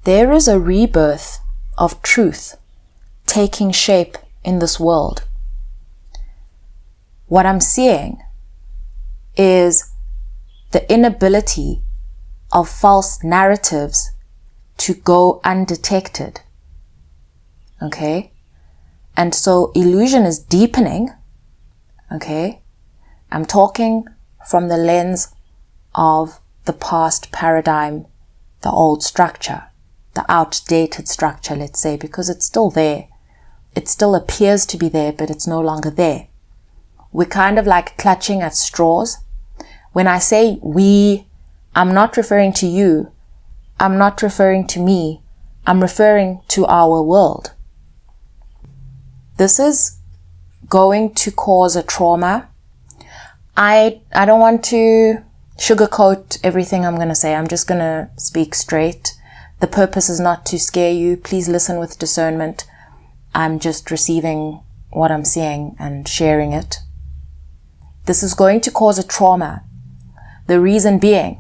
there is a rebirth of truth taking shape in this world. What I'm seeing is the inability of false narratives to go undetected. Okay? And so illusion is deepening. Okay? I'm talking from the lens of the past paradigm, the old structure, the outdated structure, let's say, because it's still there. It still appears to be there, but it's no longer there. We're kind of like clutching at straws. When I say we, I'm not referring to you. I'm not referring to me. I'm referring to our world. This is going to cause a trauma. I don't want to sugarcoat everything I'm going to say. I'm just going to speak straight. The purpose is not to scare you. Please listen with discernment. I'm just receiving what I'm seeing and sharing it. This is going to cause a trauma. The reason being,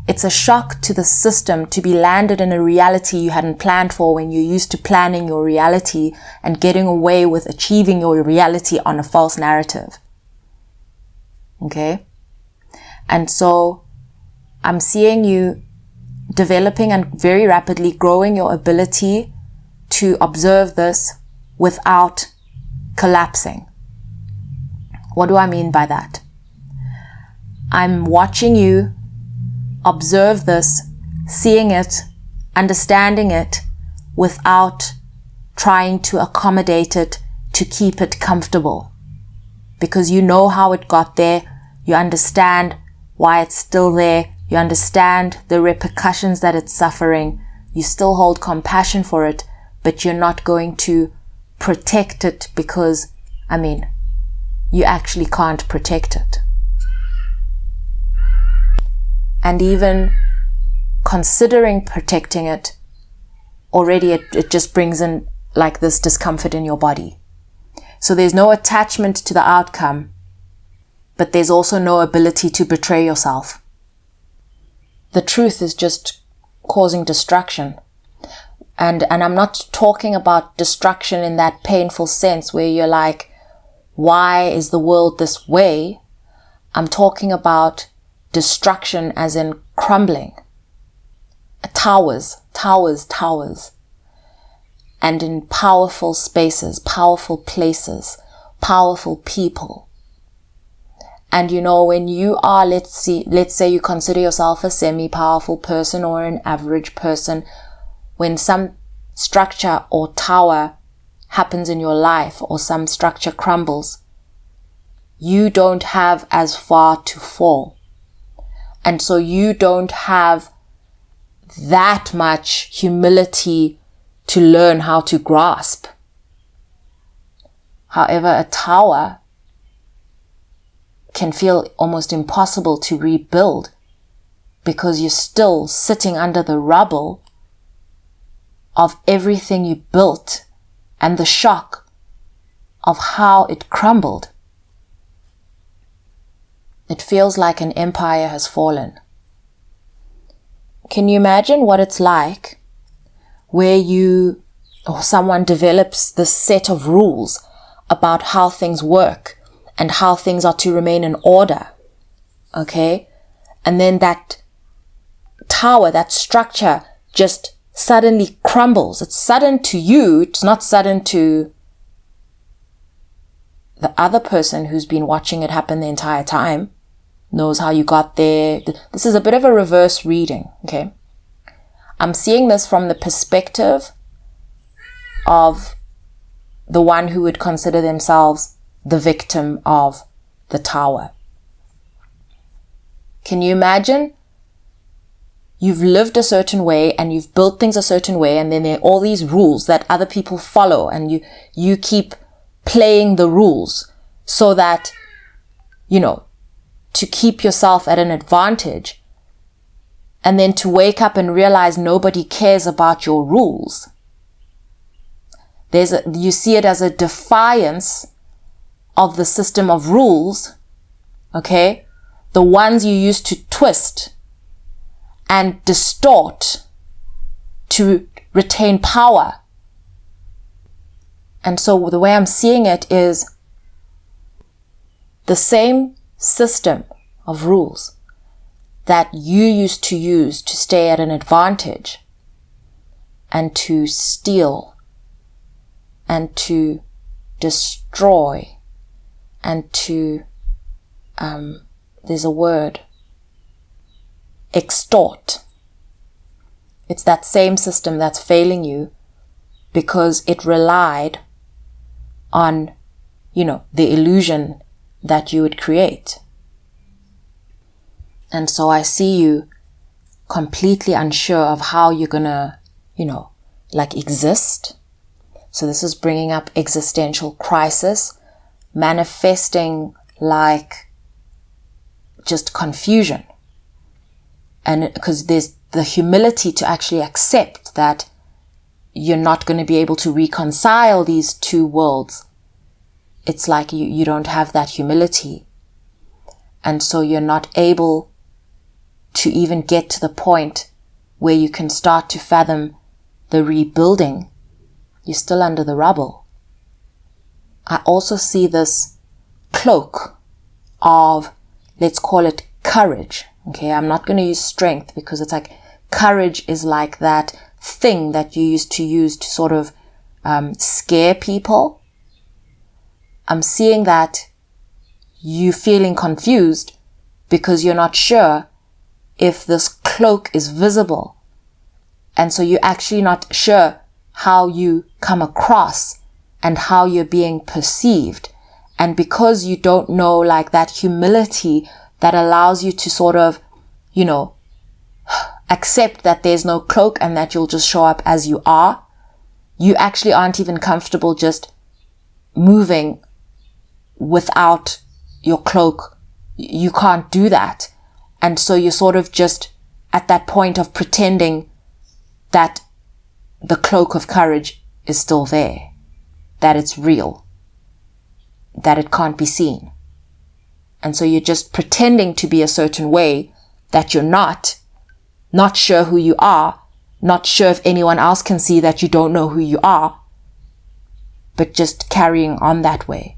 it's a shock to the system to be landed in a reality you hadn't planned for when you're used to planning your reality and getting away with achieving your reality on a false narrative. Okay? And so I'm seeing you developing and very rapidly growing your ability to observe this without collapsing. What do I mean by that? I'm watching you observe this, seeing it, understanding it without trying to accommodate it to keep it comfortable. Because you know how it got there, you understand why it's still there, you understand the repercussions that it's suffering, you still hold compassion for it, but you're not going to protect it because, you actually can't protect it. And even considering protecting it, already it just brings in like this discomfort in your body. So there's no attachment to the outcome, but there's also no ability to betray yourself. The truth is just causing destruction. And I'm not talking about destruction in that painful sense where you're like, why is the world this way? I'm talking about destruction as in crumbling. Towers. And in powerful spaces, powerful places, powerful people. And when you are, let's say you consider yourself a semi-powerful person or an average person, when some structure or tower happens in your life or some structure crumbles, you don't have as far to fall. And so you don't have that much humility to learn how to grasp. However, a tower can feel almost impossible to rebuild because you're still sitting under the rubble of everything you built and the shock of how it crumbled. It feels like an empire has fallen. Can you imagine what it's like where you or someone develops this set of rules about how things work and how things are to remain in order? Okay? And then that tower, that structure just suddenly crumbles. It's sudden to you. It's not sudden to the other person who's been watching it happen the entire time, knows how you got there. This is a bit of a reverse reading, okay? I'm seeing this from the perspective of the one who would consider themselves the victim of the tower. Can you imagine? You've lived a certain way and you've built things a certain way, and then there are all these rules that other people follow, and you keep playing the rules so that, to keep yourself at an advantage, and then to wake up and realize nobody cares about your rules. You see it as a defiance of the system of rules, okay? The ones you used to twist and distort to retain power. And so the way I'm seeing it is the same system of rules that you used to use to stay at an advantage and to steal and to destroy and to, there's a word, extort. It's that same system that's failing you because it relied on, the illusion that you would create. And so I see you completely unsure of how you're gonna, exist. So this is bringing up existential crisis, manifesting like just confusion. And because there's the humility to actually accept that you're not going to be able to reconcile these two worlds. It's like you don't have that humility. And so you're not able to even get to the point where you can start to fathom the rebuilding. You're still under the rubble. I also see this cloak of, let's call it courage. Okay, I'm not going to use strength because it's like courage is like that thing that you used to use to sort of scare people. I'm seeing that you feeling confused because you're not sure if this cloak is visible. And so you're actually not sure how you come across and how you're being perceived. And because you don't know like that humility that allows you to sort of, accept that there's no cloak and that you'll just show up as you are, you actually aren't even comfortable just moving without your cloak. You can't do that. And so you're sort of just at that point of pretending that the cloak of courage is still there, that it's real, that it can't be seen. And so you're just pretending to be a certain way that you're not sure who you are, not sure if anyone else can see that you don't know who you are, but just carrying on that way.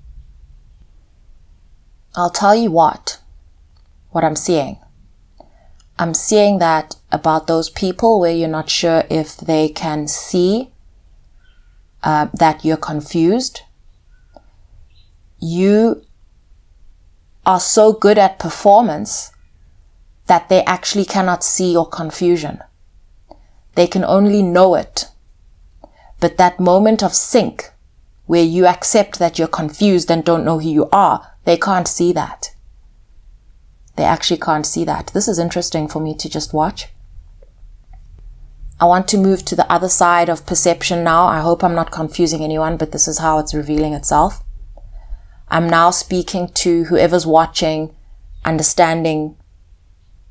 I'll tell you what I'm seeing. I'm seeing that about those people where you're not sure if they can see that you're confused. You are so good at performance that they actually cannot see your confusion. They can only know it. But that moment of sync where you accept that you're confused and don't know who you are, they can't see that. They actually can't see that. This is interesting for me to just watch. I want to move to the other side of perception now. I hope I'm not confusing anyone, but this is how it's revealing itself. I'm now speaking to whoever's watching, understanding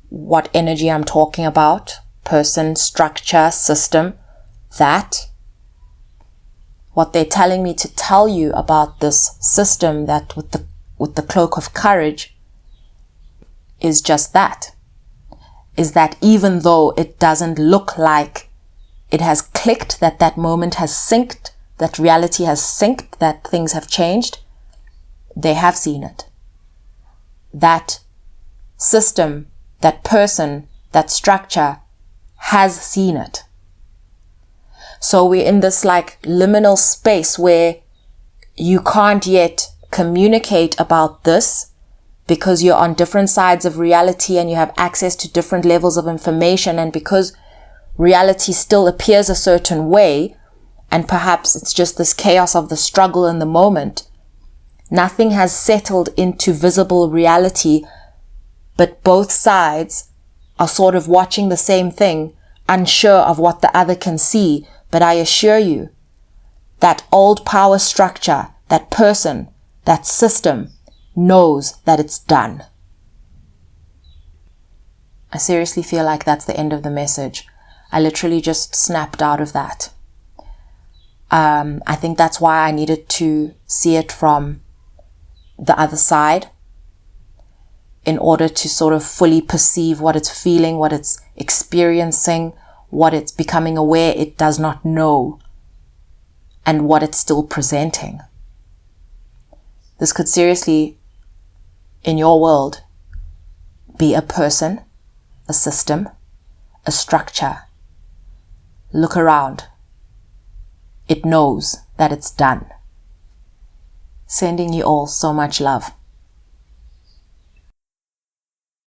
what energy I'm talking about, person, structure, system, that. What they're telling me to tell you about this system that with the cloak of courage is just that. Is that even though it doesn't look like it has clicked, that moment has synced, that reality has synced, that things have changed, they have seen it. That system, that person, that structure has seen it. So we're in this like liminal space where you can't yet communicate about this because you're on different sides of reality and you have access to different levels of information, and because reality still appears a certain way, and perhaps it's just this chaos of the struggle in the moment, nothing has settled into visible reality, but both sides are sort of watching the same thing, unsure of what the other can see. But I assure you, that old power structure, that person, that system knows that it's done. I seriously feel like that's the end of the message. I literally just snapped out of that. I think that's why I needed to see it from the other side in order to sort of fully perceive what it's feeling, what it's experiencing, what it's becoming aware it does not know, and what it's still presenting. This could seriously, in your world, be a person, a system, a structure. Look around. It knows that it's done. Sending you all so much love.